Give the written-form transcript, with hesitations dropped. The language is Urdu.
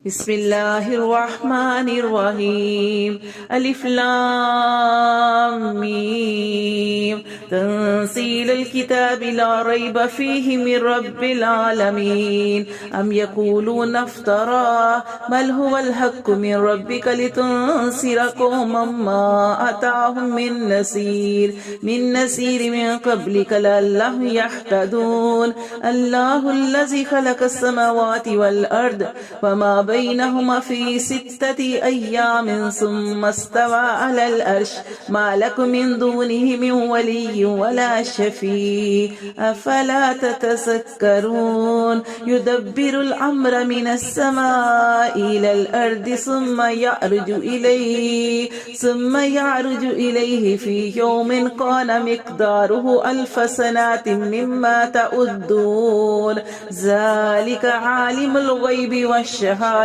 بسم الله الرحمن الرحيم ألف لام ميم تنزيل الكتاب لا ريب فيه من رب العالمين أم يقولون افتراه بل هو الحق من ربك لتنذر قوما ما أتاهم من نذير من قبلك لعلهم يهتدون الله الذي خلق السماوات والأرض وما بينهما في 6 أيام ثم استوى على العرش ما لكم من دونه من ولي ولا شفيع أفلا تتذكرون يدبر الأمر من السماء إلى الأرض ثم يعرج إليه في يوم كان مقداره 1000 سنة مما تعدون ذلك عالم الغيب والشهادة